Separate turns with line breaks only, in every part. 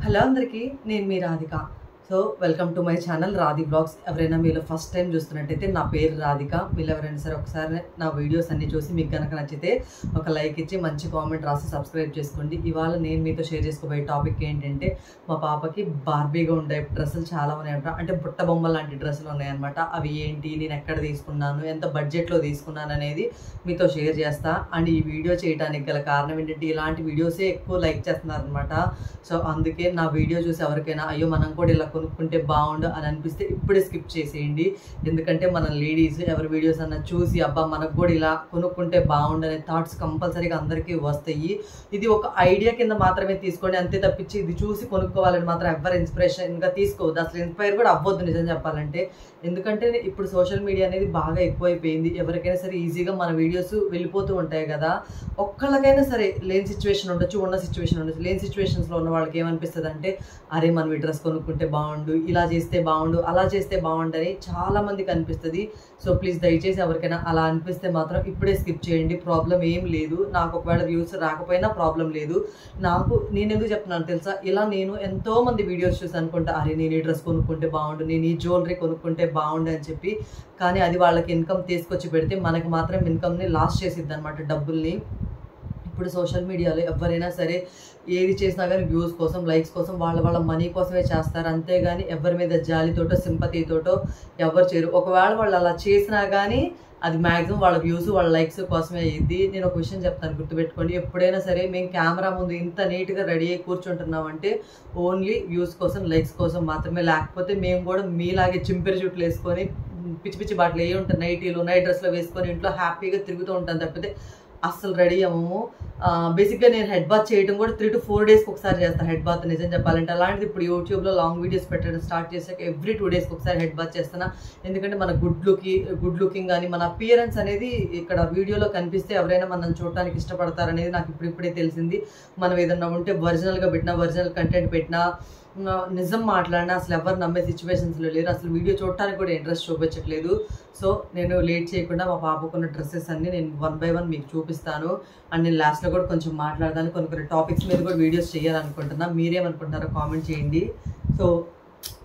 Hello అందరికీ, నేను మీ Radhika. So welcome to my channel Radhi blogs. ఎవరైనా మీరు ఫస్ట్ టైం చూస్తున్నట్టయితే నా పేరు రాధిక. మీరు ఎవరైనా సరే ఒకసారి నా వీడియోస్ అన్ని చూసి మీకు కనుక నచ్చితే ఒక లైక్ ఇచ్చి మంచి కామెంట్ రాసి సబ్స్క్రైబ్ చేసుకోండి. ఇవాళ నేను మీతో షేర్ చేసుకోబోయే టాపిక్ ఏంటంటే, మా పాపకి బార్బీగా ఉండే డ్రెస్సులు చాలా ఉన్నాయంట. అంటే బుట్ట బొమ్మ లాంటి డ్రెస్సులు ఉన్నాయన్నమాట. అవి ఏంటి, నేను ఎక్కడ తీసుకున్నాను, ఎంత బడ్జెట్లో తీసుకున్నాను అనేది మీతో షేర్ చేస్తా. అండ్ ఈ వీడియో చేయడానికి గల కారణం ఏంటంటే, ఇలాంటి వీడియోసే ఎక్కువ లైక్ చేస్తున్నారు అనమాట. సో అందుకే నా వీడియో చూసి ఎవరికైనా అయ్యో మనం కూడా ఇలా కొనుక్కుంటే బాగుండు అని అనిపిస్తే ఇప్పుడే స్కిప్ చేసేయండి. ఎందుకంటే మన లేడీస్ ఎవరి వీడియోస్ అన్నా చూసి అబ్బా మనకు కూడా ఇలా కొనుక్కుంటే బాగుండు అనే థాట్స్ కంపల్సరీగా అందరికీ వస్తాయి. ఇది ఒక ఐడియా కింద మాత్రమే తీసుకోండి, అంతే తప్పించి ఇది చూసి కొనుక్కోవాలని మాత్రం ఎవరు ఇన్స్పిరేషన్గా తీసుకోవద్దు. అసలు ఇన్స్పైర్ కూడా అవ్వద్దు నిజం చెప్పాలంటే. ఎందుకంటే ఇప్పుడు సోషల్ మీడియా అనేది బాగా ఎక్కువైపోయింది. ఎవరికైనా సరే ఈజీగా మన వీడియోస్ వెళ్ళిపోతూ ఉంటాయి కదా. ఒక్కళ్ళకైనా సరే లేని సిచ్యువేషన్ ఉండొచ్చు, ఉన్న సిచ్యువేషన్ ఉండొచ్చు. లేని సిచ్యువేషన్స్లో ఉన్న వాళ్ళకి ఏమనిపిస్తుంది అంటే, అరే మనం ఈ డ్రెస్ కొనుక్కుంటే బాగుండు, ఇలా చేస్తే బాగుండు, అలా చేస్తే బాగుండు అని చాలామందికి అనిపిస్తుంది. సో ప్లీజ్ దయచేసి ఎవరికైనా అలా అనిపిస్తే మాత్రం ఇప్పుడే స్కిప్ చేయండి. ప్రాబ్లం ఏం లేదు. నాకు ఒకవేళ వ్యూస్ రాకపోయినా ప్రాబ్లం లేదు. నేను ఎందుకు చెప్తున్నాను తెలుసా, ఇలా నేను ఎంతోమంది వీడియోస్ చూసి అనుకుంటా, అరే నేను ఈ డ్రెస్ కొనుక్కుంటే బాగుండు, నేను ఈ జ్యువెలరీ కొనుక్కుంటే బాగుండు అని చెప్పి. కానీ అది వాళ్ళకి ఇన్కమ్ తీసుకొచ్చి పెడితే మనకి మాత్రం ఇన్కమ్ని లాస్ చేసిద్ది అనమాట, డబ్బుల్ని. ఇప్పుడు సోషల్ మీడియాలో ఎవరైనా సరే ఏది చేసినా కానీ వ్యూస్ కోసం, లైక్స్ కోసం, వాళ్ళ మనీ కోసమే చేస్తారు. అంతేగాని ఎవరి మీద జాలితోటో సింపతితోటో ఎవరు చేయరు. ఒకవేళ వాళ్ళు అలా చేసినా కానీ అది మ్యాక్సిమం వాళ్ళ వ్యూస్, వాళ్ళ లైక్స్ కోసమే అయ్యిద్ది. నేను ఒక విషయం చెప్తాను, గుర్తుపెట్టుకోండి. ఎప్పుడైనా సరే మేము కెమెరా ముందు ఇంత నీట్గా రెడీ అయ్యి కూర్చుంటున్నామంటే ఓన్లీ వ్యూస్ కోసం, లైక్స్ కోసం మాత్రమే. లేకపోతే మేము కూడా మీలాగే చింపిరి జుట్లు వేసుకొని పిచ్చి పిచ్చి బాటలు ఏ ఉంటాయి, నైటీలు, నైట్ డ్రెస్లో వేసుకొని ఇంట్లో హ్యాపీగా తిరుగుతూ ఉంటాను తప్పితే అస్సలు రెడీ అవ్వము. బేసిక్గా నేను హెడ్ బాత్ చేయడం కూడా 3 to 4 డేస్కి ఒకసారి చేస్తాను హెడ్ బాత్, నిజం చెప్పాలంటే. అలాంటిది ఇప్పుడు యూట్యూబ్లో లాంగ్ వీడియోస్ పెట్టడం స్టార్ట్ చేసాక ఎవ్రీ 2 డేస్కి ఒకసారి హెడ్ బాత్ చేస్తాను. ఎందుకంటే మన గుడ్ లుకింగ్ కానీ మన అపియరెన్స్ అనేది ఇక్కడ వీడియోలో కనిపిస్తే ఎవరైనా మనం చూడటానికి ఇష్టపడతారనేది నాకు ఇప్పుడిప్పుడే తెలిసింది. మనం ఏదన్నా ఉంటే ఒరిజినల్గా పెట్టినా, ఒరిజినల్ కంటెంట్ పెట్టినా, నిజం మాట్లాడినా అసలు ఎవరు నమ్మే సిచ్యువేషన్స్లో లేరు. అసలు వీడియో చూడటానికి కూడా ఇంట్రెస్ట్ చూపించట్లేదు. సో నేను లేట్ చేయకుండా మా పాపకున్న డ్రెస్సెస్ అన్ని నేను 1 by 1 మీకు చూపిస్తాను. అండ్ నేను లాస్ట్లో కూడా కొంచెం మాట్లాడదాను, కొన్ని టాపిక్స్ మీద కూడా వీడియోస్ చేయాలనుకుంటున్నా. మీరేమనుకుంటున్నారో కామెంట్ చేయండి. So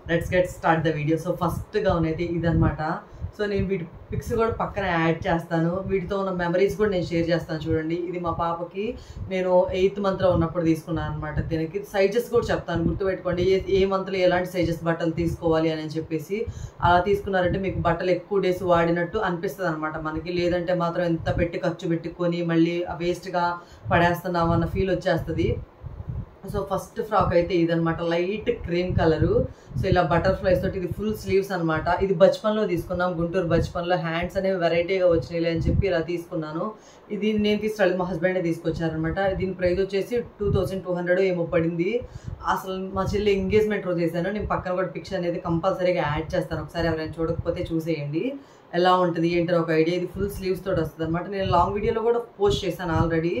let's get start the video. So ఫస్ట్గా ఉన్నది ఇదనమాట. సో నేను వీటి పిక్స్ కూడా పక్కన యాడ్ చేస్తాను. వీటితో ఉన్న మెమరీస్ కూడా నేను షేర్ చేస్తాను. చూడండి, ఇది మా పాపకి నేను 8th monthలో ఉన్నప్పుడు తీసుకున్నాను అనమాట. దీనికి సైజెస్ కూడా చెప్తాను, గుర్తుపెట్టుకోండి. ఏ మంత్లో ఎలాంటి సైజెస్ బట్టలు తీసుకోవాలి అని చెప్పేసి. అలా తీసుకున్నారంటే మీకు బట్టలు ఎక్కువ డేస్ వాడినట్టు అనిపిస్తుంది అనమాట మనకి. లేదంటే మాత్రం ఎంత పెట్టి ఖర్చు పెట్టుకొని మళ్ళీ వేస్ట్గా పడేస్తున్నాం అన్న ఫీల్ వచ్చేస్తుంది. సో ఫస్ట్ ఫ్రాక్ అయితే ఇదనమాట, లైట్ క్రీమ్ కలరు. సో ఇలా బటర్ఫ్లైస్ తోటి, ఇది ఫుల్ స్లీవ్స్ అనమాట. ఇది బచ్పన్లో తీసుకున్నాం, గుంటూరు బచ్పన్లో. హ్యాండ్స్ అనేవి వెరైటీగా వచ్చినాయి అని చెప్పి ఇలా తీసుకున్నాను. ఇది నేను తీసుకురాలేదు, మా హస్బెండే తీసుకొచ్చారనమాట. దీని ప్రైస్ వచ్చేసి 2200 ఏమో పడింది. అసలు మా చెల్లి ఎంగేజ్మెంట్ రోజు చేశాను. నేను పక్కన కూడా పిక్చర్ అనేది కంపల్సరీగా యాడ్ చేస్తాను, ఒకసారి ఎవరైనా చూడకపోతే చూసేయండి ఎలా ఉంటుంది ఏంటో ఒక ఐడియా. ఇది ఫుల్ స్లీవ్స్ తోటి వస్తుంది అనమాట. నేను లాంగ్ వీడియోలో కూడా పోస్ట్ చేశాను ఆల్రెడీ.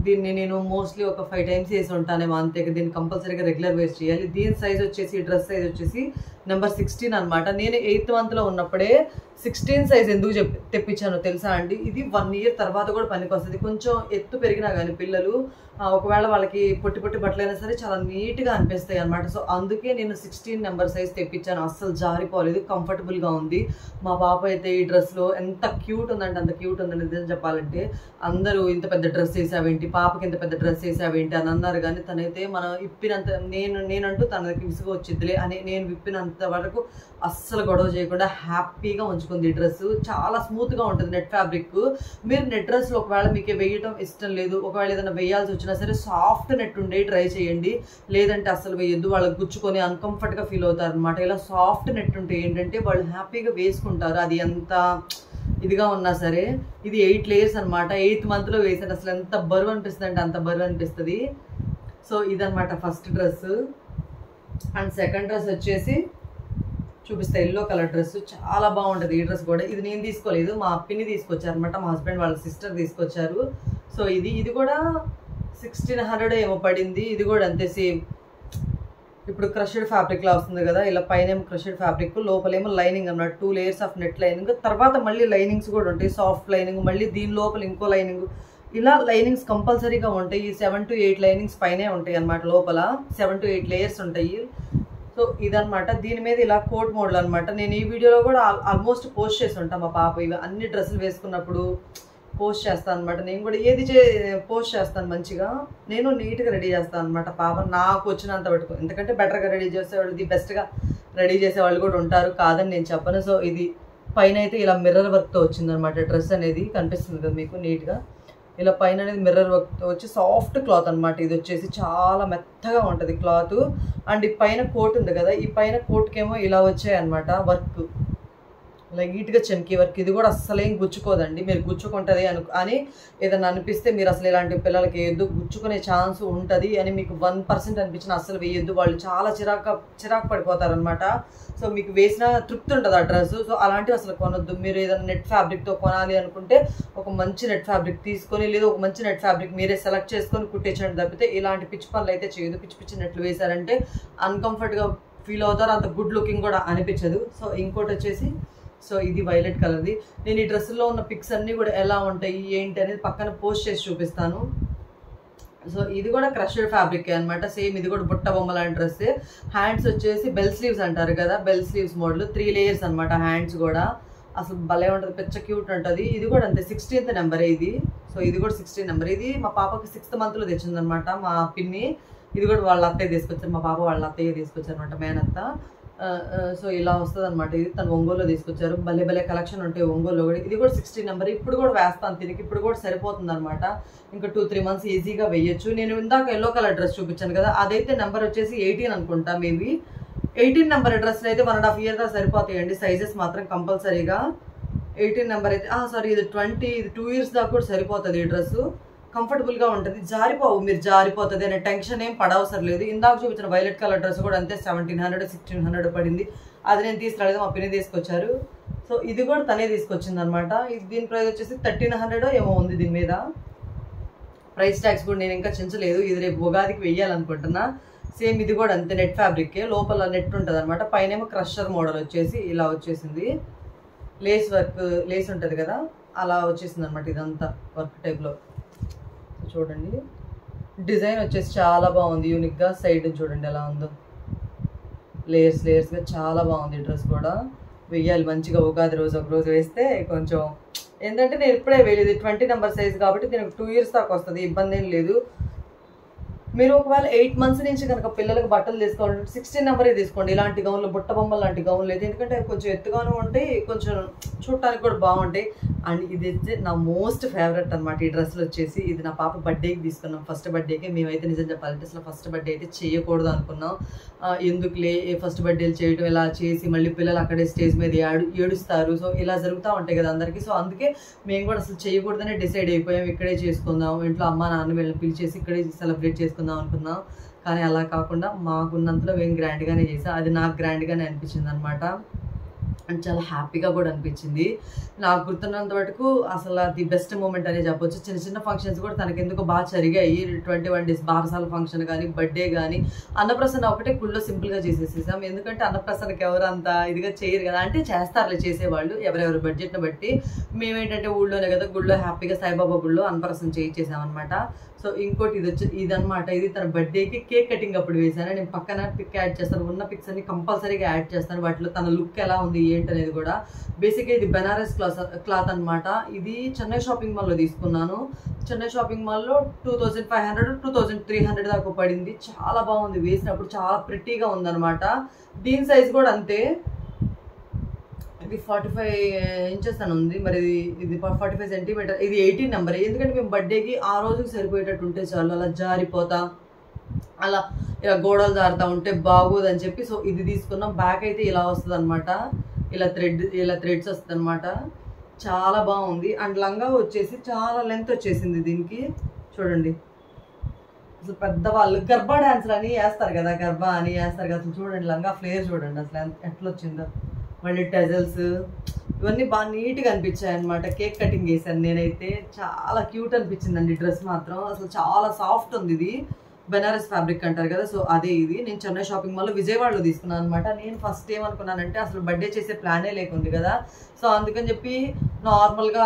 దీన్ని నేను మోస్ట్లీ ఒక 5 times వేసి ఉంటానేమో అంతే. దీన్ని కంపల్సరీగా రెగ్యులర్ వేర్ చేయాలి. దీని సైజ్ వచ్చేసి, డ్రెస్ సైజ్ వచ్చేసి నెంబర్ 16 అనమాట. నేను 8th monthలో ఉన్నప్పుడే 16 సైజ్ ఎందుకు తెప్పించాను తెలుసా అండి. ఇది 1 year తర్వాత కూడా పనికి వస్తుంది. కొంచెం ఎత్తు పెరిగినా కానీ పిల్లలు ఒకవేళ వాళ్ళకి పొట్టి బట్టలైనా సరే చాలా నీట్గా అనిపిస్తాయి అనమాట. సో అందుకే నేను 16 నెంబర్ సైజ్ తెప్పించాను. అస్సలు జారిపోలేదు, కంఫర్టబుల్గా ఉంది. మా పాప అయితే ఈ డ్రెస్లో ఎంత క్యూట్ ఉందంటే అంత క్యూట్ ఉందని నిజం చెప్పాలంటే. అందరూ ఇంత పెద్ద డ్రెస్ వేసావేంటి, పాపకి ఇంత పెద్ద డ్రెస్ వేసావేంటి అని అన్నారు. కానీ తనైతే మనం ఇప్పినంత నేనంటూ తనకి విసుగు వచ్చిద్దిలే అని నేను విప్పినంత వరకు అస్సలు గొడవ చేయకుండా హ్యాపీగా ఉంచుకుంది. ఈ డ్రెస్ చాలా స్మూత్గా ఉంటుంది, నెట్ ఫ్యాబ్రిక్. మీరు నెట్ డ్రెస్లో ఒకవేళ మీకు వేయడం ఇష్టం లేదు, ఒకవేళ ఏదైనా వేయాల్సి వచ్చినా సరే సాఫ్ట్ నెట్ ఉండే ట్రై చేయండి. లేదంటే అసలు వేయద్దు, వాళ్ళకి గుచ్చుకొని అన్కంఫర్ట్గా ఫీల్ అవుతారు అనమాట. ఇలా సాఫ్ట్ నెట్ ఉంటే ఏంటంటే వాళ్ళు హ్యాపీగా వేసుకుంటారు, అది ఎంత ఇదిగా ఉన్నా సరే. ఇది 8 layers అనమాట. 8th monthలో వేసాను. అసలు ఎంత బరువు అనిపిస్తుంది అంటే అంత బరువు అనిపిస్తుంది. సో ఇదనమాట first dress. And second dress వచ్చేసి చూపిస్తే ఎల్లో కలర్ డ్రెస్, చాలా బాగుంటుంది ఈ డ్రెస్ కూడా. ఇది నేను తీసుకోలేదు, మా పిన్ని తీసుకొచ్చారనమాట, మా హస్బెండ్ వాళ్ళ సిస్టర్ తీసుకొచ్చారు. సో ఇది కూడా 1600 ఏమో పడింది. ఇది కూడా అంతే సేమ్. ఇప్పుడు క్రషెడ్ ఫ్యాబ్రిక్లా వస్తుంది కదా, ఇలా పైన ఏమో క్రషెడ్ ఫ్యాబ్రిక్, లోపలేమో లైనింగ్ అన్నమాట. 2 layers ఆఫ్ నెట్ లైనింగ్, తర్వాత మళ్ళీ లైనింగ్స్ కూడా ఉంటాయి, సాఫ్ట్ లైనింగ్, మళ్ళీ దీని లోపల ఇంకో లైనింగ్. ఇలా లైనింగ్స్ కంపల్సరీగా ఉంటాయి. ఈ 7 to 8 లైనింగ్స్ పైనే ఉంటాయి అన్నమాట. లోపల 7 to 8 లేయర్స్ ఉంటాయి. సో ఇదనమాట. దీని మీద ఇలా కోట్ మోడల్ అనమాట. నేను ఈ వీడియోలో కూడా ఆల్మోస్ట్ పోస్ట్ చేసి ఉంటాను. మా పాప ఇవి అన్ని డ్రెస్సులు వేసుకున్నప్పుడు పోస్ట్ చేస్తాను అనమాట. నేను కూడా పోస్ట్ చేస్తాను మంచిగా. నేను నీట్గా రెడీ చేస్తాను అనమాట. పాప నాకు వచ్చినంత పట్టుకో, ఎందుకంటే బెటర్గా రెడీ చేసేవాళ్ళు, ది బెస్ట్గా రెడీ చేసేవాళ్ళు కూడా ఉంటారు, కాదని నేను చెప్పను. సో ఇది పైన అయితే ఇలా మిర్రర్ వర్క్తో వచ్చిందనమాట. డ్రెస్ అనేది కనిపిస్తుంది కదా మీకు నీట్గా. ఇలా పైన అనేది మిర్రర్ వర్క్తో వచ్చి సాఫ్ట్ క్లాత్ అనమాట. ఇది వచ్చేసి చాలా మెత్తగా ఉంటుంది క్లాత్. అండ్ ఈ పైన కోట్ ఉంది కదా, ఈ పైన కోట్కేమో ఇలా వచ్చాయి అనమాట వర్క్, లైట్గా చెమ్కీ వర్క్. ఇది కూడా అస్సలు ఏం గుచ్చుకోదండి. మీరు గుచ్చుకుంటుంది అని ఏదైనా అనిపిస్తే మీరు అసలు ఇలాంటి పిల్లలకి వేయద్దు, గుచ్చుకునే ఛాన్స్ ఉంటుంది అని మీకు 1% అనిపించిన అస్సలు వేయద్దు. వాళ్ళు చాలా చిరాకు పడిపోతారనమాట. సో మీకు వేసిన తృప్తి ఉంటుంది ఆ డ్రెస్. సో అలాంటివి అసలు కొనొద్దు. మీరు ఏదైనా నెట్ ఫ్యాబ్రిక్తో కొనాలి అనుకుంటే ఒక మంచి నెట్ ఫ్యాబ్రిక్ తీసుకొని, లేదా ఒక మంచి నెట్ ఫ్యాబ్రిక్ మీరే సెలెక్ట్ చేసుకొని కుట్టించండి తప్పితే ఇలాంటి పిచ్చి పనులు అయితే చేయదు. పిచ్చి నెట్లు వేశారంటే అన్కంఫర్ట్గా ఫీల్ అవుతారు, అంత గుడ్ లుకింగ్ కూడా అనిపించదు. సో ఇంకోటి వచ్చేసి, సో ఇది వైలెట్ కలర్ది. నేను ఈ డ్రెస్సులో ఉన్న పిక్స్ అన్నీ కూడా ఎలా ఉంటాయి ఏంటి అనేది పక్కన పోస్ట్ చేసి చూపిస్తాను. సో ఇది కూడా క్రష్డ్ ఫ్యాబ్రిక్ అనమాట. సేమ్ ఇది కూడా బుట్ట బొమ్మ లాంటి డ్రెస్. హ్యాండ్స్ వచ్చేసి బెల్ స్లీవ్స్ అంటారు కదా, బెల్ స్లీవ్స్ మోడల్ 3 లేయర్స్ అనమాట. హ్యాండ్స్ కూడా అసలు భలే ఉంటుంది, పెద్ద క్యూట్ ఉంటుంది. ఇది కూడా అంతే 16th నెంబర్ ఇది. సో ఇది కూడా 16 నెంబర్. ఇది మా పాపకి 6th మంత్లో తెచ్చిందనమాట మా పిన్ని. ఇది కూడా వాళ్ళ అత్తయ్య తీసుకొచ్చారు, మా పాప వాళ్ళ అత్తయ్య తీసుకొచ్చారు అనమాట, మేనత్త. సో ఇలా వస్తుంది అనమాట. ఇది తను ఒంగోలులో తీసుకొచ్చారు. భలే కలెక్షన్ ఉంటాయి ఒంగోలులో కూడా. ఇది కూడా 16 నెంబర్. ఇప్పుడు కూడా వేస్తాను తిరిగి, ఇప్పుడు కూడా సరిపోతుంది అనమాట. ఇంకా 2-3 మంత్స్ ఈజీగా వేయచ్చు. నేను ఇందాక ఎల్లో కలర్ డ్రెస్ చూపించాను కదా, అదైతే నెంబర్ వచ్చేసి 18 అనుకుంటా. మేబీ 18 నెంబర్ డ్రెస్లు అయితే 1.5 year దాకా సరిపోతాయండి. సైజెస్ మాత్రం కంపల్సరీగా 18 నెంబర్ అయితే సారీ ఇది 20, ఇది 2 years దాకా కూడా సరిపోతుంది. ఈ డ్రెస్ కంఫర్టబుల్గా ఉంటుంది, జారిపోవు, మీరు జారిపోతుంది అనే టెన్షన్ ఏం పడవసరం లేదు. ఇందాక చూపించిన వైలెట్ కలర్ డ్రెస్ కూడా అంతే 1700-1600 పడింది. అది నేను తీసుకురాలేదు, మా పిన్ని తీసుకొచ్చారు. సో ఇది కూడా తనే తీసుకొచ్చింది అనమాట. దీని ప్రైస్ వచ్చేసి 1300 ఏమో ఉంది దీని మీద. ప్రైస్ ట్యాక్స్ కూడా నేను ఇంకా చించలేదు, ఇది రేపు ఉగాదికి వెయ్యాలనుకుంటున్నా. సేమ్ ఇది కూడా అంతే నెట్ ఫ్యాబ్రిక్కే, లోపల నెట్ ఉంటుంది అనమాట. పైనేమో క్రషర్ మోడల్ వచ్చేసి ఇలా వచ్చేసింది. లేస్ ఉంటుంది కదా, అలా వచ్చేసింది అనమాట. ఇదంతా వర్క్ టైప్లో చూడండి. డిజైన్ వచ్చేసి చాలా బాగుంది, యూనిక్గా. సైడ్ చూడండి ఎలా ఉందో, లేయర్స్గా చాలా బాగుంది. డ్రెస్ కూడా వెయ్యాలి మంచిగా. ఉగాది రోజు ఒక రోజు వేస్తే కొంచెం ఏంటంటే నేను ఇప్పుడే వేయలేదు, 20 నెంబర్ సైజ్ కాబట్టి దీనికి 2 years దాకా వస్తుంది, ఇబ్బంది ఏం లేదు. మీరు ఒకవేళ 8 months నుంచి కనుక పిల్లలకు బట్టలు తీసుకోవాలంటే 16 నెంబరే తీసుకోండి. ఇలాంటి గౌన్లు, బుట్ట బొమ్మలు లాంటి గౌన్లు అయితే, ఎందుకంటే కొంచెం ఎత్తుగాను ఉంటాయి, కొంచెం చూడటానికి కూడా బాగుంటాయి. అండ్ ఇది అయితే నా మోస్ట్ ఫేవరెట్ అనమాట. ఈ డ్రెస్సులు వచ్చేసి ఇది నా పాప బర్త్డేకి తీసుకున్నాం, ఫస్ట్ బర్త్డేకి. మేమైతే నిజం చెప్పాలంటే అసలు ఫస్ట్ బర్త్డే అయితే చేయకూడదు అనుకున్నాం. ఎందుకులే ఫస్ట్ బర్త్డేలు చేయడం, ఇలా చేసి మళ్ళీ పిల్లలు అక్కడే స్టేజ్ మీద ఏడుస్తారు. సో ఇలా జరుగుతూ ఉంటాయి కదా అందరికీ. సో అందుకే మేము కూడా అసలు చేయకూడదనే డిసైడ్ అయిపోయాం. ఇక్కడే చేసుకుందాం, ఇంట్లో అమ్మ నాన్న వీళ్ళని పిలిచేసి ఇక్కడే సెలబ్రేట్ చేసుకుందాం అనుకున్నాం. కానీ అలా కాకుండా మాకున్నంతలో మేము గ్రాండ్గానే చేసాం. అది నాకు గ్రాండ్గానే అనిపించింది అనమాట. అండ్ చాలా హ్యాపీగా కూడా అనిపించింది. నాకు గుర్తున్నంత వరకు అసలు ది బెస్ట్ మూమెంట్ అనే చెప్పొచ్చు. చిన్న ఫంక్షన్స్ కూడా తనకి ఎందుకు బాగా జరిగాయి. 21 days బారసాల ఫంక్షన్ కానీ, బర్త్డే కానీ. అన్నప్రసన్న ఒకటే గుళ్ళో సింపుల్గా చేసేసేసాం, ఎందుకంటే అన్నప్రసన్నకి ఎవరు అంత ఇదిగా చేయరు కదా. అంటే చేస్తారులే చేసేవాళ్ళు, ఎవరెవరు బడ్జెట్ని బట్టి. మేమేంటంటే ఊళ్ళోనే కదా, గుళ్ళో హ్యాపీగా సాయిబాబా గుళ్ళో అన్నప్రసన్న చేయించేసామన్నమాట. సో ఇంకోటి ఇదనమాట. ఇది తన బర్త్డేకి కేక్ కటింగ్ అప్పుడు వేసాను. నేను పక్కన పిక్ యాడ్ చేస్తాను, ఉన్న పిక్స్ అన్ని కంపల్సరీగా యాడ్ చేస్తాను. వాటిలో తన లుక్ ఎలా ఉంది ఏంటనేది కూడా. బేసిక్గా ఇది బెనారస్ క్లాత్ అనమాట. ఇది చెన్నై షాపింగ్ మాల్లో తీసుకున్నాను. చెన్నై షాపింగ్ మాల్లో 2500-2300 దాకా పడింది. చాలా బాగుంది, వేసినప్పుడు చాలా ప్రిటీగా ఉందన్నమాట. దీని సైజ్ కూడా అంతే, ఇది 45 inches అని ఉంది. మరి ఇది 45 centimeters. ఇది 18 నెంబర్. ఎందుకంటే మేము బర్త్డేకి ఆ రోజుకి సరిపోయేటట్టు ఉంటే చాలు, అలా జారిపోతా అలా ఇలా గోడలు జారుతూ ఉంటే బాగోదని చెప్పి సో ఇది తీసుకున్నాం. బ్యాక్ అయితే ఇలా వస్తుంది అనమాట, ఇలా థ్రెడ్స్ వస్తుంది అనమాట. చాలా బాగుంది. అండ్ లంగా వచ్చేసి చాలా లెంత్ వచ్చేసింది దీనికి. చూడండి అసలు పెద్దవాళ్ళు గర్భా డాన్స్లు అని వేస్తారు కదా, గర్భా అని వేస్తారు కదా. అసలు చూడండి లంగా ఫ్లేర్ చూడండి అసలు ఎట్లా వచ్చిందో. మళ్ళీ టెజల్స్ ఇవన్నీ బాగా నీట్గా అనిపించాయి అనమాట. కేక్ కటింగ్ చేశాను నేనైతే, చాలా క్యూట్ అనిపించిందండి డ్రెస్ మాత్రం. అసలు చాలా సాఫ్ట్ ఉంది ఇది. బెనారస్ ఫ్యాబ్రిక్ అంటారు కదా, సో అదే ఇది. నేను చెన్నై షాపింగ్ మాల్లో విజయవాడలో తీసుకున్నాను అనమాట. నేను ఫస్ట్ ఏమనుకున్నానంటే అసలు బర్త్డే చేసే ప్లానే లేకుంది కదా, సో అందుకని చెప్పి నార్మల్గా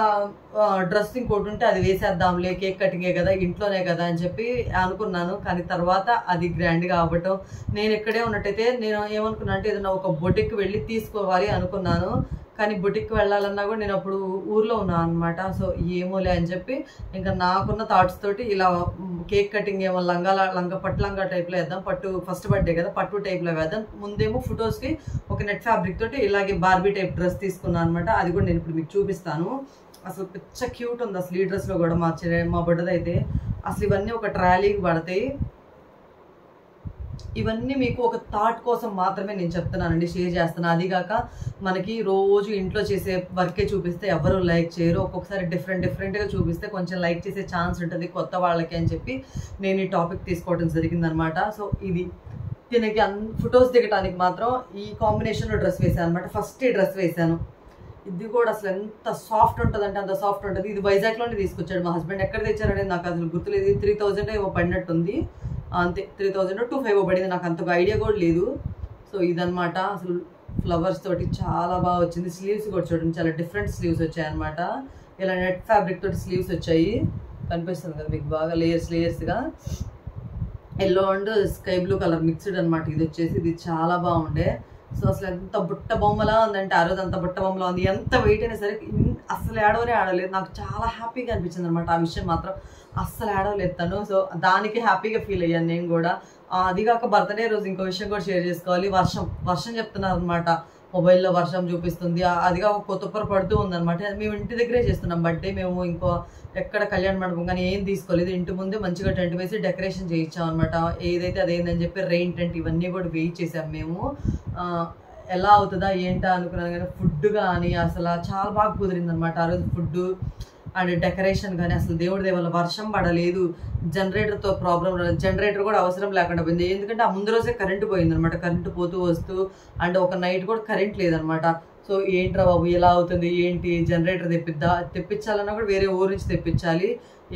డ్రెస్ ఇంకోటి ఉంటే అది వేసేద్దాంలే, కేక్ కటింగే కదా, ఇంట్లోనే కదా అని చెప్పి అనుకున్నాను. కానీ తర్వాత అది గ్రాండ్గా అవ్వటం, నేను ఎక్కడే ఉన్నట్టయితే నేను ఏమనుకున్నా అంటే ఏదైనా ఒక బొటిక్ వెళ్ళి తీసుకోవాలి అనుకున్నాను. కానీ బొటిక్కి వెళ్ళాలన్నా కూడా నేను అప్పుడు ఊర్లో ఉన్నాను అనమాట. సో ఏమోలే అని చెప్పి ఇంకా నాకున్న థాట్స్ తోటి ఇలా కేక్ కటింగ్ ఏమో పట్టు లంగా టైప్లో వేద్దాం, పట్టు ఫస్ట్ బర్త్డే కదా పట్టు టైప్లో వేద్దాం. ముందేమో ఫొటోస్కి ఒక నెట్ ఫ్యాబ్రిక్ తోటి ఇలాగే బార్బీ టైప్ డ్రెస్ తీసుకున్నాను అనమాట. అది కూడా నేను ఇప్పుడు మీకు చూపిస్తాను. అసలు పిచ్చ క్యూట్ ఉంది అసలు ఈ డ్రెస్లో కూడా. మా బుడ్డదైతే అసలు ఇవన్నీ ఒక ట్రాలీకి పడతాయి. ఇవన్నీ మీకు ఒక థాట్ కోసం మాత్రమే నేను చెప్తున్నానండి, షేర్ చేస్తున్నాను. అదిగాక మనకి రోజు ఇంట్లో చేసే వర్కే చూపిస్తే ఎవరు లైక్ చేయరు. ఒక్కొక్కసారి డిఫరెంట్గా చూపిస్తే కొంచెం లైక్ చేసే ఛాన్స్ ఉంటుంది కొత్త వాళ్ళకి అని చెప్పి నేను ఈ టాపిక్ తీసుకోవడం జరిగిందనమాట. సో ఇది దీనికి ఫొటోస్ దిగటానికి మాత్రం ఈ కాంబినేషన్లో డ్రెస్ వేసాను అనమాట. ఫస్ట్ ఈ డ్రెస్ వేసాను. ఇది కూడా అసలు ఎంత సాఫ్ట్ ఉంటుంది అంటే అంత సాఫ్ట్ ఉంటుంది. ఇది వైజాగ్లోనే తీసుకొచ్చాడు మా హస్బెండ్. ఎక్కడ తెచ్చారనేది నాకు అసలు గుర్తులేదు. 3000 ఏమో పడినట్టుంది, అంతే 3000-2500 పడింది, నాకు అంతగా ఐడియా కూడా లేదు. సో ఇదనమాట అసలు ఫ్లవర్స్ తోటి చాలా బాగా వచ్చింది. స్లీవ్స్ కూడా చూడండి, చాలా డిఫరెంట్ స్లీవ్స్ వచ్చాయి అనమాట. ఇలా నెట్ ఫ్యాబ్రిక్ తోటి స్లీవ్స్ వచ్చాయి, కనిపిస్తుంది కదా మీకు బాగా లేయర్స్గా. Yellow and sky blue colour mixed అనమాట. ఇది వచ్చేసి ఇది చాలా బాగుండే. సో అసలు ఎంత బుట్ట బొమ్మలా ఉందంటే ఆ రోజు అంత బుట్ట బొమ్మలా ఉంది. ఎంత వెయిట్ అయినా సరే అసలు ఆడలేదు. నాకు చాలా హ్యాపీగా అనిపించింది అనమాట ఆ విషయం మాత్రం. అస్సలు ఆడవలేదు తను. సో దానికి హ్యాపీగా ఫీల్ అయ్యాను నేను కూడా. అదిగాక బర్త్డే రోజు ఇంకో విషయం కూడా షేర్ చేసుకోవాలి. వర్షం చెప్తున్నారు అనమాట, మొబైల్లో వర్షం చూపిస్తుంది. అదిగా కొత్తపర పడుతూ ఉందన్నమాట. మేము ఇంటి దగ్గరే చేస్తున్నాం బర్త్డే. మేము ఇంకో ఎక్కడ కళ్యాణ మండపం కానీ ఏం తీసుకోలేదు. ఇంటి ముందే మంచిగా టెంట్ వేసి డెకరేషన్ చేయించాం అనమాట. ఏదైతే అదేందని చెప్పి రెయిన్ టెంట్ ఇవన్నీ కూడా వేయించేసాం మేము. ఎలా అవుతుందా ఏంటా అనుకున్నాను కానీ ఫుడ్ కానీ అసలు చాలా బాగా కుదిరింది అనమాట ఆ రోజు. ఫుడ్ అండ్ డెకరేషన్ కానీ అసలు దేవుడి దేవల్ల వర్షం పడలేదు. జనరేటర్తో ప్రాబ్లం రాలేదు, జనరేటర్ కూడా అవసరం లేకుండా పోయింది. ఎందుకంటే ఆ ముందు రోజే కరెంటు పోయింది అనమాట. కరెంటు పోతూ వస్తూ అండ్ ఒక నైట్ కూడా కరెంట్ లేదనమాట. సో ఏంట్రా బాబు ఎలా అవుతుంది ఏంటి, జనరేటర్ తెప్పించాలన్నా కూడా వేరే ఊరు నుంచి తెప్పించాలి,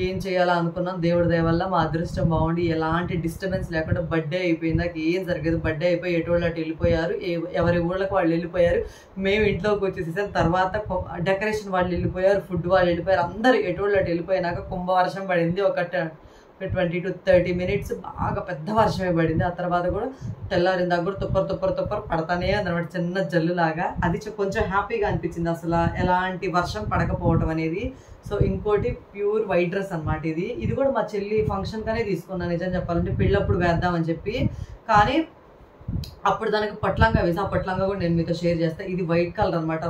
ఏం చేయాలా అనుకున్నాం. దేవుడి దయ వల్ల మా అదృష్టం బాగుండి ఎలాంటి డిస్టర్బెన్స్ లేకుండా బర్త్డే అయిపోయిందాక ఏం జరగదు. బర్త్డే అయిపోయి ఎటువంటి అటు వెళ్ళిపోయారు, ఎవరి ఊళ్ళకి వాళ్ళు వెళ్ళిపోయారు. మేము ఇంట్లోకి వచ్చేసేసాం. తర్వాత డెకరేషన్ వాళ్ళు వెళ్ళిపోయారు, ఫుడ్ వాళ్ళు వెళ్ళిపోయారు. అందరూ ఎటువంటి అటు వెళ్ళిపోయినాక కుంభవర్షం పడింది. ఒక 20 to 30 minutes బాగా పెద్ద వర్షమే పడింది. ఆ తర్వాత కూడా తెల్లారిందాక కూడా తుప్పరు పడతానే అన్నమాట, చిన్న జల్లులాగా. అది కొంచెం హ్యాపీగా అనిపించింది అసలు ఎలాంటి వర్షం పడకపోవటం అనేది. సో ఇంకోటి ప్యూర్ వైట్ డ్రెస్ అనమాట. ఇది కూడా మా చెల్లి ఫంక్షన్ కానీ తీసుకున్నాను నిజం చెప్పాలంటే, పెళ్ళప్పుడు వేద్దామని చెప్పి. కానీ అప్పుడు దానికి పట్లంగా వేసి, ఆ పట్లంగా కూడా నేను మీతో షేర్ చేస్తాను. ఇది వైట్ కలర్ అనమాట.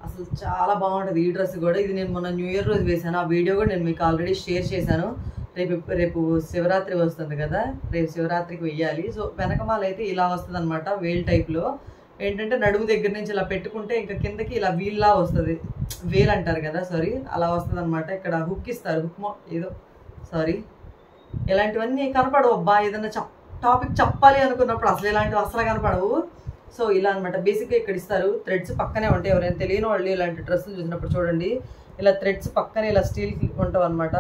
అసలు చాలా బాగుంటుంది ఈ డ్రెస్ కూడా. ఇది నేను మొన్న న్యూ ఇయర్ రోజు వేసాను. ఆ వీడియో కూడా నేను మీకు ఆల్రెడీ షేర్ చేశాను. రేపు శివరాత్రి వస్తుంది కదా, రేపు శివరాత్రికి వెయ్యాలి. సో వెనకమాల అయితే ఇలా వస్తుంది అనమాట, వేల్ టైప్లో. ఏంటంటే నడుము దగ్గర నుంచి ఇలా పెట్టుకుంటే ఇంకా కిందకి ఇలా వీల్లా వస్తుంది, వేల్ అంటారు కదా, సారీ అలా వస్తుంది అనమాట. ఇక్కడ హుక్ ఇస్తారు, ఇలాంటివన్నీ కనపడవు అబ్బా. ఏదైనా టాపిక్ చెప్పాలి అనుకున్నప్పుడు అసలు ఇలాంటివి అసలు కనపడవు. సో ఇలా అనమాట. బేసిక్గా ఇక్కడ ఇస్తారు, థ్రెడ్స్ పక్కనే ఉంటాయి. ఎవరైనా తెలియని వాళ్ళు ఇలాంటి డ్రెస్సులు చూసినప్పుడు చూడండి, ఇలా థ్రెడ్స్ పక్కనే ఇలా స్టీల్ ఉంటావు అనమాట.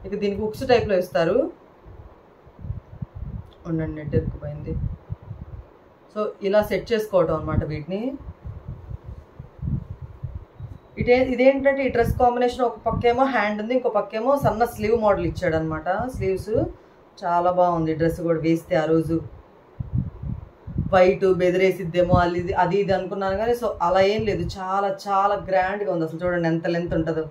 ఇక దీనికి హుక్స్ టైప్లో ఇస్తారు. ఉండండి, నెట్ ఎత్తుకుపోయింది. సో ఇలా సెట్ చేసుకోవటం అనమాట వీటిని. ఇదేంటంటే ఈ డ్రెస్ కాంబినేషన్ ఒక పక్కేమో హ్యాండ్ ఉంది, ఇంకో పక్కేమో సన్న స్లీవ్ మోడల్ ఇచ్చాడు అనమాట. స్లీవ్స్ చాలా బాగుంది డ్రెస్ కూడా వేస్తే. ఆ రోజు వైట్ బెదిరేసిద్దేమో అది ఇది అనుకున్నాను కానీ సో అలా ఏం లేదు. చాలా చాలా గ్రాండ్గా ఉంది అసలు. చూడండి ఎంత లెంత్ ఉంటుందో.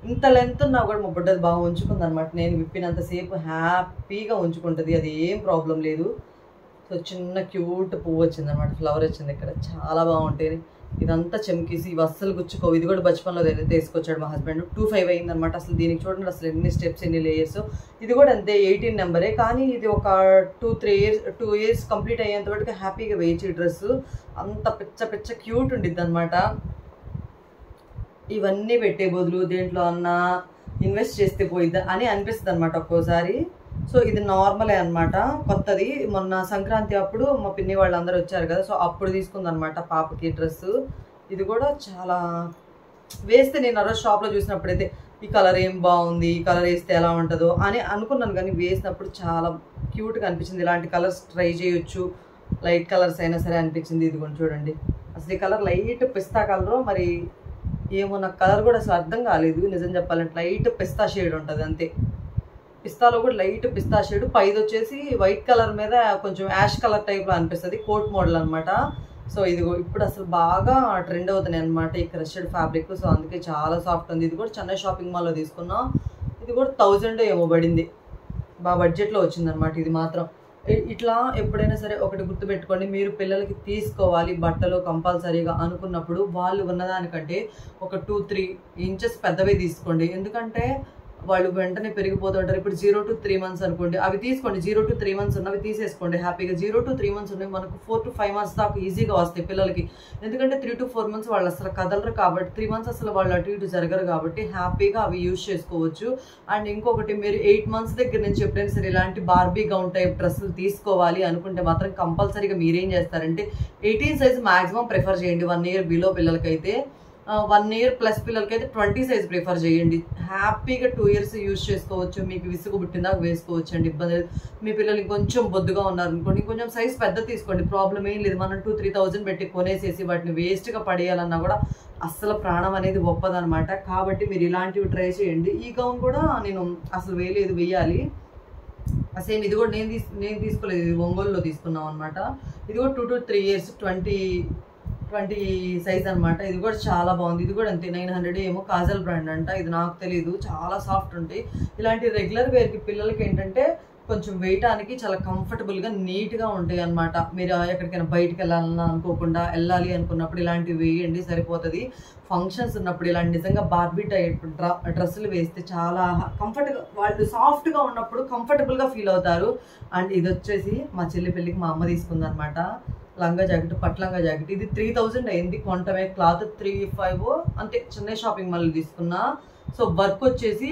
ఇంత లెంత్ ఉన్నా కూడా మా బుడ్డది బాగా ఉంచుకుంది అనమాట. నేను విప్పినంతసేపు హ్యాపీగా ఉంచుకుంటుంది, అది ఏం ప్రాబ్లం లేదు. సో చిన్న క్యూట్ పువ్వు వచ్చింది అనమాట, ఫ్లవర్ వచ్చింది ఇక్కడ, చాలా బాగుంటుంది. ఇదంతా చెమ్కీసి ఇవి అస్సలు గుచ్చుకోవు. ఇది కూడా బచ్పన్లో తీసుకొచ్చాడు మా హస్బెండ్. 25 అయింది అనమాట. అసలు దీనికి చూడండి అసలు ఎన్ని స్టెప్స్ ఎన్ని లేయర్స్. ఇది కూడా అంతే 18 నెంబరే. కానీ ఇది ఒక 2 years కంప్లీట్ అయ్యేంత వరకు హ్యాపీగా వేయచ్చు ఈ డ్రెస్. అంత పిచ్చ క్యూట్ ఉండిద్ది అనమాట. ఇవన్నీ పెట్టే బదులు దేంట్లో అన్నా ఇన్వెస్ట్ చేస్తే పోయిద్దా అని అనిపిస్తుంది అనమాట ఒక్కోసారి. సో ఇది నార్మలే అనమాట, కొత్తది. మొన్న సంక్రాంతి అప్పుడు మా పిన్ని వాళ్ళందరూ వచ్చారు కదా, సో అప్పుడు తీసుకుందనమాట పాపకి డ్రెస్సు. ఇది కూడా చాలా వేస్తే నేను ఆ రోజు షాప్లో చూసినప్పుడైతే ఈ కలర్ ఏం బాగుంది, ఈ కలర్ వేస్తే ఎలా ఉంటుందో అని అనుకున్నాను. కానీ వేసినప్పుడు చాలా క్యూట్గా అనిపించింది. ఇలాంటి కలర్స్ ట్రై చేయొచ్చు, లైట్ కలర్స్ అయినా సరే అనిపించింది. ఇది కూడా చూడండి, అసలు ఈ కలర్ లైట్ పిస్తా కలరు, మరి ఏమో నాకు కలర్ కూడా అసలు అర్థం కాలేదు నిజం చెప్పాలంటే. లైట్ పిస్తా షేడ్ ఉంటుంది అంతే, పిస్తాలో కూడా లైట్ పిస్తా షేడ్, పైది వచ్చేసి వైట్ కలర్ మీద కొంచెం యాష్ కలర్ టైప్లో అనిపిస్తుంది, కోట్ మోడల్ అనమాట. సో ఇది ఇప్పుడు అసలు బాగా ట్రెండ్ అవుతున్నాయి అనమాట ఈ క్రషెడ్ ఫ్యాబ్రిక్. సో అందుకే చాలా సాఫ్ట్ ఉంది. ఇది కూడా చెన్నై షాపింగ్ మాల్లో తీసుకున్నా. ఇది కూడా 1000 ఏమో పడింది, బాగా బడ్జెట్లో వచ్చిందనమాట. ఇది మాత్రం ఇట్లా ఎప్పుడైనా సరే ఒకటి గుర్తుపెట్టుకోండి, మీరు పిల్లలకి తీసుకోవాలి బట్టలు కంపల్సరీగా అనుకున్నప్పుడు వాళ్ళు ఉన్నదానికంటే ఒక 2-3 ఇంచెస్ పెద్దవే తీసుకోండి. ఎందుకంటే వాళ్ళు వెంటనే పెరిగిపోతుంటారు. ఇప్పుడు 0 to 3 months అనుకోండి, అవి తీసుకోండి. 0 to 3 months ఉన్నవి తీసేసుకోండి హ్యాపీగా. 0 to 3 months ఉన్నవి మనకు 4 to 5 months దాకా ఈజీగా వస్తాయి పిల్లలకి. ఎందుకంటే 3 to 4 months వాళ్ళు అసలు కదలరు కాబట్టి, 3 months అసలు వాళ్ళు అటు ఇటు జరగరు కాబట్టి హ్యాపీగా అవి యూజ్ చేసుకోవచ్చు. అండ్ ఇంకొకటి, మీరు 8 months దగ్గర నుంచి ఎప్పుడైనా సరే ఇలాంటి బార్బీ గౌన్ టైప్ డ్రెస్సులు తీసుకోవాలి అనుకుంటే మాత్రం కంపల్సరీగా మీరేం చేస్తారంటే 18 size మాక్సిమం ప్రిఫర్ చేయండి. 1 year బిలో పిల్లలకైతే, 1 year ప్లస్ పిల్లలకైతే 20 size ప్రిఫర్ చేయండి. హ్యాపీగా 2 years యూజ్ చేసుకోవచ్చు. మీకు విసుగు పుట్టిందాక వేసుకోవచ్చు అండి, ఇబ్బంది లేదు. మీ పిల్లలు కొంచెం బొద్దుగా ఉన్నారనుకోండి, కొంచెం సైజ్ పెద్ద తీసుకోండి, ప్రాబ్లం ఏం లేదు. మనం 2-3 thousand పెట్టి కొనేసేసి వాటిని వేస్ట్గా పడేయాలన్నా కూడా అస్సలు ప్రాణం అనేది గొప్పదనమాట. కాబట్టి మీరు ఇలాంటివి ట్రై చేయండి. ఈ గౌన్ కూడా నేను అసలు వేయలేదు, వేయాలి. సేమ్ ఇది కూడా నేను తీసుకోలేదు, ఇది ఒంగోలులో తీసుకున్నాం అనమాట. ఇది కూడా 2 to 3 years 20 size అనమాట. ఇది కూడా చాలా బాగుంది. ఇది కూడా అంతే 900 ఏమో, కాజల్ బ్రాండ్ అంట. ఇది నాకు తెలీదు, చాలా సాఫ్ట్ ఉంటాయి. ఇలాంటి రెగ్యులర్ వేర్కి పిల్లలకి ఏంటంటే కొంచెం వేయటానికి చాలా కంఫర్టబుల్గా నీట్గా ఉంటాయి అనమాట. మీరు ఎక్కడికైనా బయటకు వెళ్ళాలి అనుకున్నప్పుడు ఇలాంటివి వేయండి, సరిపోతుంది. ఫంక్షన్స్ ఉన్నప్పుడు ఇలాంటి నిజంగా బార్బీ టైప్ డ్రెస్సులు వేస్తే చాలా కంఫర్ట్గా, వాళ్ళు సాఫ్ట్గా ఉన్నప్పుడు కంఫర్టబుల్గా ఫీల్ అవుతారు. అండ్ ఇది వచ్చేసి మా చెల్లి పెళ్ళికి మా అమ్మ తీసుకుందనమాట, లంగా జాకెట్, పట్లంగా జాకెట్. ఇది 3000 అయింది కొంటమే, క్లాత్ 3-5 అంతే, చెన్నై షాపింగ్ మాల్ తీసుకున్నా. సో వర్క్ వచ్చేసి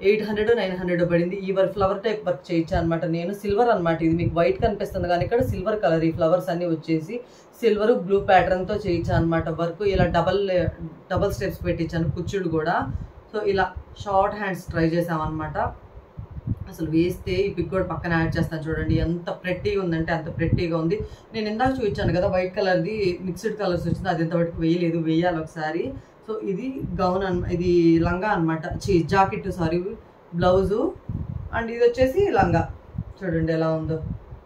800-900 పడింది. ఈ ఫ్లవర్ టైప్ వర్క్ చేయించా అనమాట నేను. సిల్వర్ అనమాట, ఇది మీకు వైట్ కనిపిస్తుంది కానీ ఇక్కడ సిల్వర్ కలర్. ఈ ఫ్లవర్స్ అన్ని వచ్చేసి సిల్వర్ బ్లూ ప్యాటర్న్తో చేయించా అనమాట వర్క్. ఇలా డబల్ స్టెప్స్ పెట్టించాను, కుచ్చుడు కూడా. సో ఇలా షార్ట్ హ్యాండ్స్ ట్రై చేసామన్నమాట. అసలు వేస్తే ఈ పిక్ కూడా పక్కన యాడ్ చేస్తాను చూడండి, ఎంత ప్రెట్టీగా ఉందంటే అంత ప్రెట్టీగా ఉంది. నేను ఇందాక చూపించాను కదా వైట్ కలర్ది మిక్స్డ్ కలర్స్ వచ్చింది, అది ఎంతవరకు వేయలేదు, వేయాలి ఒకసారి. సో ఇది గౌన్ ఇది లంగా అనమాట, జాకెట్ సారీ బ్లౌజు. అండ్ ఇది వచ్చేసి లంగా, చూడండి ఎలా ఉందో.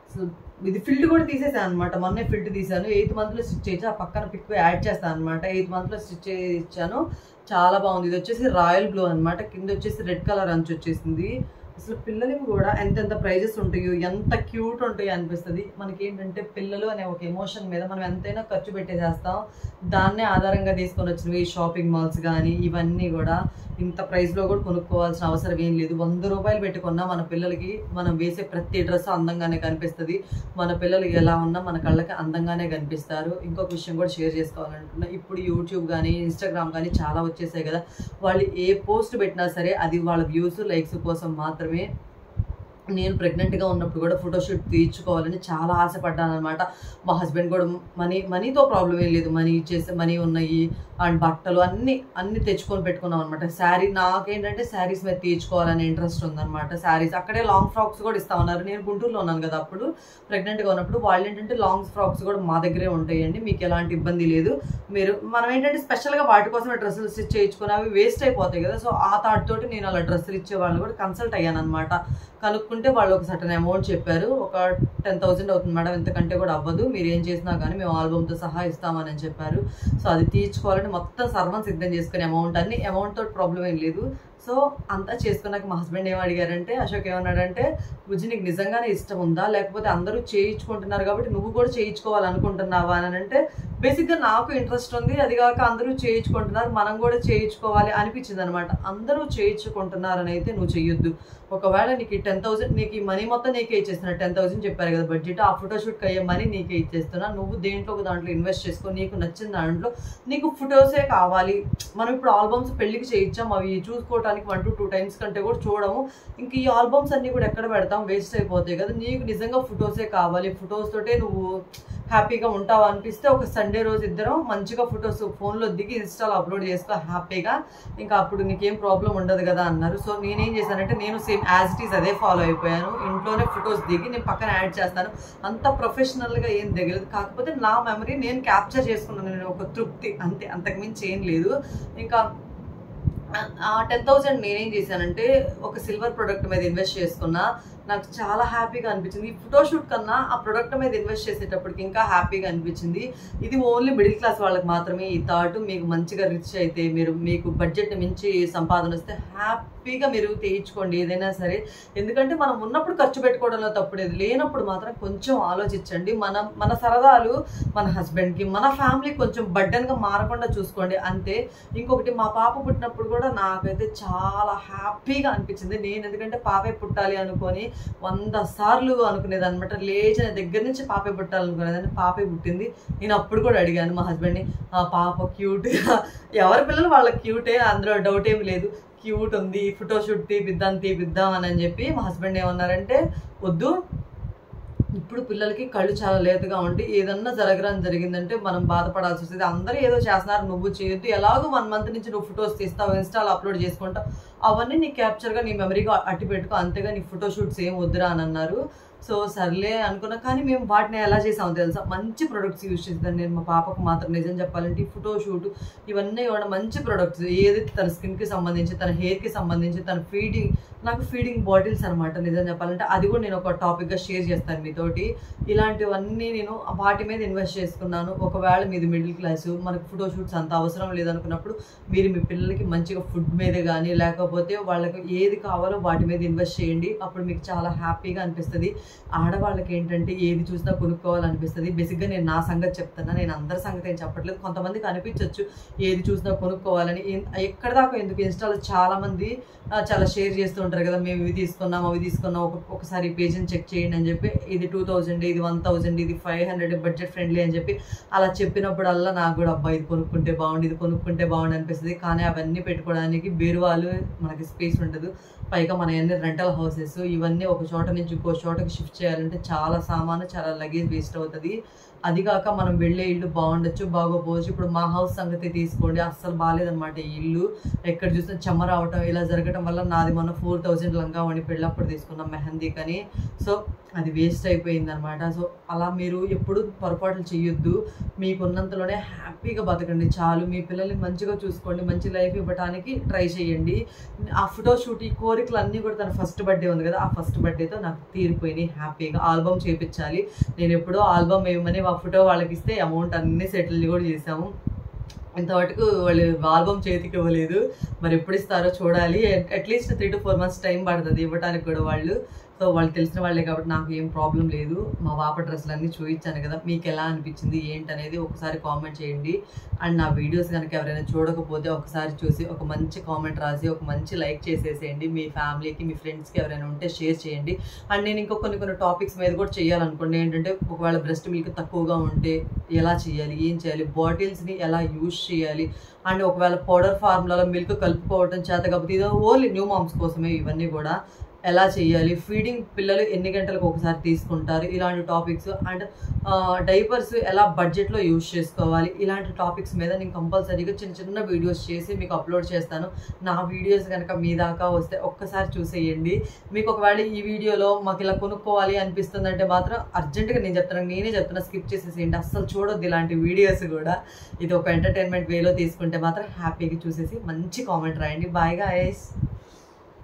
అసలు ఇది ఫిల్ట్ కూడా తీసేసాను అనమాట, మొన్నే ఫిల్ట్ తీసాను. 8th monthలో స్టిచ్ చేసి ఆ పక్కన పిక్ యాడ్ చేస్తాను అనమాట. 8th monthలో స్టిచ్ చేయించాను, చాలా బాగుంది. ఇది వచ్చేసి రాయల్ బ్లూ అనమాట, కింద వచ్చేసి రెడ్ కలర్ అంచు వచ్చేసింది. అసలు పిల్లలకి కూడా ఎంతెంత ప్రైజెస్ ఉంటాయో, ఎంత క్యూట్ ఉంటాయో అనిపిస్తుంది. మనకి ఏంటంటే పిల్లలు అనే ఒక ఎమోషన్ మీద మనం ఎంతైనా ఖర్చు పెట్టేసేస్తాం. దాన్నే ఆధారంగా తీసుకొని వచ్చినవి ఈ షాపింగ్ మాల్స్ కానీ ఇవన్నీ కూడా. ఇంత ప్రైస్లో కూడా కొనుక్కోవాల్సిన అవసరం ఏం లేదు. 100 రూపాయలు పెట్టుకున్నా మన పిల్లలకి మనం వేసే ప్రతి డ్రెస్ అందంగానే కనిపిస్తుంది. మన పిల్లలు ఎలా ఉన్నా మన కళ్ళకి అందంగానే కనిపిస్తారు. ఇంకొక విషయం కూడా షేర్ చేసుకోవాలనుకుంటున్నా, ఇప్పుడు యూట్యూబ్ కానీ ఇన్స్టాగ్రామ్ కానీ చాలా వచ్చేసాయి కదా, వాళ్ళు ఏ పోస్ట్ పెట్టినా సరే అది వాళ్ళ వ్యూస్ లైక్స్ కోసం మాత్రమే. నేను ప్రెగ్నెంట్గా ఉన్నప్పుడు కూడా ఫోటోషూట్ తీర్చుకోవాలని చాలా ఆశపడ్డాను అనమాట. మా హస్బెండ్ కూడా మనీతో ప్రాబ్లం ఏం లేదు, మనీ ఉన్నాయి అండ్ బట్టలు అన్నీ తెచ్చుకొని పెట్టుకున్నాం అనమాట. నాకేంటంటే శారీస్ మీద తీర్చుకోవాలని ఇంట్రెస్ట్ ఉందన్నమాట. శారీస్ అక్కడే లాంగ్ ఫ్రాక్స్ కూడా ఇస్తామన్నారు. నేను గుంటూరులో ఉన్నాను కదా అప్పుడు ప్రెగ్నెంట్గా ఉన్నప్పుడు. వాళ్ళు ఏంటంటే లాంగ్ ఫ్రాక్స్ కూడా మా దగ్గరే ఉంటాయండి, మీకు ఎలాంటి ఇబ్బంది లేదు. మనం ఏంటంటే స్పెషల్గా వాటి కోసమే డ్రెస్సులు స్టిచ్ చేయించుకుని అవి వేస్ట్ అయిపోతాయి కదా. సో ఆ థాట్ తోటి నేను అలా డ్రెస్సులు ఇచ్చే వాళ్ళు కూడా కన్సల్ట్ అయ్యాను అనమాట. కనుక్కుంటే వాళ్ళు ఒక సర్టన్ అమౌంట్ చెప్పారు, ఒక 10,000 అవుతుంది మేడం, ఇంతకంటే కూడా అవ్వదు, మీరు ఏం చేసినా కానీ మేము ఆల్బమ్తో సహా ఇస్తామని చెప్పారు. సో అది తీర్చుకోవాలంటే మొత్తం సర్వం సిద్ధం చేసుకునే అమౌంట్ తోటి ప్రాబ్లం ఏం లేదు. సో అంతా చేసుకున్నాక మా హస్బెండ్ ఏం అడిగారంటే, అశోక్ ఏమన్నాడంటే, బుజ్జి నీకు నిజంగానే ఇష్టం ఉందా, లేకపోతే అందరూ చేయించుకుంటున్నారు కాబట్టి నువ్వు కూడా చేయించుకోవాలనుకుంటున్నావా అని అంటే, బేసిక్గా నాకు ఇంట్రెస్ట్ ఉంది, అది కాక అందరూ చేయించుకుంటున్నారు మనం కూడా చేయించుకోవాలి అనిపించింది అనమాట. అందరూ చేయించుకుంటున్నారని అయితే నువ్వు చెయ్యొద్దు. ఒకవేళ నీకు 10,000 నీకు ఈ మనీ మొత్తం నీకే ఇచ్చేస్తున్నా, 10,000 చెప్పారు కదా బడ్జెట్, ఆ ఫోటోషూట్కి అయ్యే మనీ నీకే ఇచ్చేస్తున్నా. నువ్వు దాంట్లో ఇన్వెస్ట్ చేసుకో, నీకు నచ్చిన దాంట్లో. నీకు ఫొటోసే కావాలి, మనం ఇప్పుడు ఆల్బమ్స్ పెళ్ళికి చేయించాం, అవి చూసుకోవటం చూడటానికి 1 to 2 టైమ్స్ కంటే కూడా చూడము. ఇంక ఈ ఆల్బమ్స్ అన్నీ కూడా ఎక్కడ పెడతాం, వేస్ట్ అయిపోతాయి కదా. నీకు నిజంగా ఫొటోసే కావాలి, ఫొటోస్ తోటే నువ్వు హ్యాపీగా ఉంటావు అనిపిస్తే ఒక సండే రోజు ఇద్దరం మంచిగా ఫొటోస్ ఫోన్లో దిగి ఇన్స్టాలో అప్లోడ్ చేసుకో హ్యాపీగా, ఇంకా అప్పుడు నీకేం ప్రాబ్లం ఉండదు కదా అన్నారు. సో నేనేం చేశానంటే నేను సేమ్ యాజ్ ఇట్ ఈస్ అదే ఫాలో అయిపోయాను. ఇంట్లోనే ఫొటోస్ దిగి నేను పక్కన యాడ్ చేస్తాను. అంత ప్రొఫెషనల్గా ఏం దిగలేదు, కాకపోతే నా మెమరీ నేను క్యాప్చర్ చేసుకున్నాను, నేను ఒక తృప్తి అంతే, అంతకుమించి ఏం లేదు. ఇంకా 10,000 నేనేం చేశానంటే ఒక సిల్వర్ ప్రొడక్ట్ మీద ఇన్వెస్ట్ చేసుకున్నా. నాకు చాలా హ్యాపీగా అనిపించింది. ఈ ఫోటోషూట్ కన్నా ఆ ప్రొడక్ట్ మీద ఇన్వెస్ట్ చేసేటప్పటికి ఇంకా హ్యాపీగా అనిపించింది. ఇది ఓన్లీ మిడిల్ క్లాస్ వాళ్ళకి మాత్రమే ఈ థాట్. మీకు మంచిగా రిచ్ అయితే, మీకు బడ్జెట్ని మించి సంపాదన వస్తే హ్యాపీగా మీరు చేయించుకోండి ఏదైనా సరే. ఎందుకంటే మనం ఉన్నప్పుడు ఖర్చు పెట్టుకోవడంలో తప్పుడేది, లేనప్పుడు మాత్రం కొంచెం ఆలోచించండి. మన సరదాలు మన హస్బెండ్కి, మన ఫ్యామిలీకి కొంచెం బర్డెన్గా మారకుండా చూసుకోండి అంతే. ఇంకొకటి, మా పాప పుట్టినప్పుడు కూడా నాకైతే చాలా హ్యాపీగా అనిపించింది. నేను ఎందుకంటే పాపే పుట్టాలి అనుకొని 100 సార్లు అనుకునేది అనమాట. లేచిన దగ్గర నుంచి పాపే పుట్టాలనుకునేదాన్ని. పాపే పుట్టింది. నేను అప్పుడు కూడా అడిగాను మా హస్బెండ్ని, పాప క్యూట్, ఎవరి పిల్లలు వాళ్ళకి క్యూటే, అందులో డౌట్ ఏమి లేదు, క్యూట్ ఉంది, ఫోటోషూట్ తీపిద్దాం అని చెప్పి మా హస్బెండ్ ఏమన్నారంటే, వద్దు, ఇప్పుడు పిల్లలకి కళ్ళు చాలా లేతగా ఉండి ఏదన్నా జరిగిందంటే మనం బాధపడాల్సి వస్తుంది. అందరూ ఏదో చేస్తున్నారు, నువ్వు చేయొద్దు. ఎలాగో 1 మంత్ నుంచి నువ్వు ఫొటోస్ తీస్తావు, ఇన్స్టాలో అప్లోడ్ చేసుకుంటావు, అవన్నీ నీ క్యాప్చర్గా నీ మెమరీగా అట్టి పెట్టుకో, అంతేగా నీ ఫోటోషూట్స్ ఏం వద్దురా అని అన్నారు. సో సర్లే అనుకున్నా. కానీ మేము వాటిని ఎలా చేసామో తెలుసా, మంచి ప్రొడక్ట్స్ యూజ్ చేస్తాను నేను మా పాపకు మాత్రం. నిజం చెప్పాలంటే ఈ ఫోటోషూట్ ఇవన్నీ కూడా మంచి ప్రొడక్ట్స్, ఏదైతే తన స్కిన్కి సంబంధించి, తన హెయిర్కి సంబంధించి, తన నాకు ఫీడింగ్ బాటిల్స్ అనమాట. నిజం చెప్పాలంటే అది కూడా నేను ఒక టాపిక్గా షేర్ చేస్తాను మీతోటి. ఇలాంటివన్నీ నేను వాటి మీద ఇన్వెస్ట్ చేసుకున్నాను. ఒకవేళ మీది మిడిల్ క్లాసు, మనకు ఫోటోషూట్స్ అంత అవసరం లేదనుకున్నప్పుడు మీరు మీ పిల్లలకి మంచిగా ఫుడ్ మీద కానీ, లేకపోతే వాళ్ళకి ఏది కావాలో వాటి మీద ఇన్వెస్ట్ చేయండి. అప్పుడు మీకు చాలా హ్యాపీగా అనిపిస్తుంది. ఆడవాళ్ళకి ఏంటంటే ఏది చూసినా కొనుక్కోవాలనిపిస్తుంది. బేసిక్గా నేను నా సంగతి చెప్తున్నా, నేను అందరి సంగతి ఏం చెప్పట్లేదు. కొంతమందికి అనిపించవచ్చు ఏది చూసినా కొనుక్కోవాలని. ఎక్కడ దాకా ఎందుకు, ఇన్స్టాలో చాలామంది చాలా షేర్ చేస్తూ ఉంటారు కదా, మేము ఇవి తీసుకున్నాం ఒకసారి పేజీని చెక్ చేయండి అని చెప్పి, ఇది 2000, ఇది 1000, ఇది 500 బడ్జెట్ ఫ్రెండ్లీ అని చెప్పి అలా చెప్పినప్పుడల్లా నాకు కూడా అబ్బాయి ఇది కొనుక్కుంటే బాగుండు అనిపిస్తుంది. కానీ అవన్నీ పెట్టుకోవడానికి బీరువాలు మనకి స్పేస్ ఉండదు. పైగా మన అన్ని రెంటల్ హౌసెస్, ఇవన్నీ ఒక చోట నుంచి ఇంకో చోటకి షిఫ్ట్ చేయాలంటే చాలా సామాను, చాలా లగేజ్ వేస్ట్ అవుతుంది. అది కాక మనం వెళ్ళే ఇల్లు బాగుండొచ్చు, బాగోపోవచ్చు. ఇప్పుడు మా హౌస్ సంగతి తీసుకోండి, అస్సలు బాగాలేదనమాట. ఈ ఇల్లు ఎక్కడ చూసినా చెమ్మ రావటం, ఇలా జరగటం వల్ల నాది మొన్న 4,000 లంగా వని పెళ్ళప్పుడు తీసుకున్నాం మెహందీ కానీ. సో అది వేస్ట్ అయిపోయింది అనమాట. సో అలా మీరు ఎప్పుడు పొరపాట్లు చేయొద్దు. మీకున్నంతలోనే హ్యాపీగా బతకండి చాలు. మీ పిల్లల్ని మంచిగా చూసుకోండి, మంచి లైఫ్ ఇవ్వడానికి ట్రై చేయండి. ఆ ఫోటోషూట్ ఈ కోరికలు అన్నీ కూడా, తన ఫస్ట్ బర్త్డే ఉంది కదా, ఆ ఫస్ట్ బర్త్డేతో నాకు తీరిపోయినాయి. హ్యాపీగా ఆల్బమ్ చేయించాలి. నేను ఎప్పుడో ఆల్బమ్ వేయమని ఆ ఫోటో వాళ్ళకి ఇస్తే అమౌంట్ అన్నీ సెటిల్ కూడా చేసాము. ఇంతవరకు వాళ్ళు ఆల్బమ్ చేతికి ఇవ్వలేదు. మరి ఎప్పుడు ఇస్తారో చూడాలి. అట్లీస్ట్ 3 to 4 months టైం పడుతుంది ఇవ్వడానికి కూడా వాళ్ళు. సో వాళ్ళు తెలిసిన వాళ్ళే కాబట్టి నాకు ఏం ప్రాబ్లం లేదు. మా పాప డ్రెస్సులు అన్నీ చూపించాను కదా, మీకు ఎలా అనిపించింది ఏంటనేది ఒకసారి కామెంట్ చేయండి. అండ్ నా వీడియోస్ కనుక ఎవరైనా చూడకపోతే ఒకసారి చూసి ఒక మంచి కామెంట్ రాసి ఒక మంచి లైక్ చేసేసేయండి. మీ ఫ్యామిలీకి, మీ ఫ్రెండ్స్కి ఎవరైనా ఉంటే షేర్ చేయండి. అండ్ నేను ఇంకా కొన్ని టాపిక్స్ మీద కూడా చేయాలనుకోండి. ఏంటంటే ఒకవేళ బ్రెస్ట్ మిల్క్ తక్కువగా ఉంటే ఎలా చేయాలి, ఏం చేయాలి, బాటిల్స్ని ఎలా యూజ్ చేయాలి, అండ్ ఒకవేళ పౌడర్ ఫార్ములాలో మిల్క్ కలుపుకోవడం చేత కాకపోతే ఇది ఓన్లీ న్యూ మామ్స్ కోసమే, ఇవన్నీ కూడా ఎలా చేయాలి, ఫీడింగ్ పిల్లలు ఎన్ని గంటలకు ఒకసారి తీసుకుంటారు, ఇలాంటి టాపిక్స్. అండ్ డైపర్స్ ఎలా బడ్జెట్లో యూజ్ చేసుకోవాలి, ఇలాంటి టాపిక్స్ మీద నేను కంపల్సరీగా చిన్న వీడియోస్ చేసి మీకు అప్లోడ్ చేస్తాను. నా వీడియోస్ కనుక మీ దాకా వస్తే ఒక్కసారి చూసేయండి. మీకు ఒకవేళ ఈ వీడియోలో మాకు ఇలా కొనుక్కోవాలి అనిపిస్తుందంటే మాత్రం అర్జెంటుగా నేనే చెప్తున్నా, స్కిప్ చేసేసేయండి. అస్సలు చూడొద్దు ఇలాంటి వీడియోస్ కూడా. ఇది ఒక ఎంటర్టైన్మెంట్ వేలో తీసుకుంటే మాత్రం హ్యాపీగా చూసేసి మంచి కామెంట్ రాయండి. Bye guys.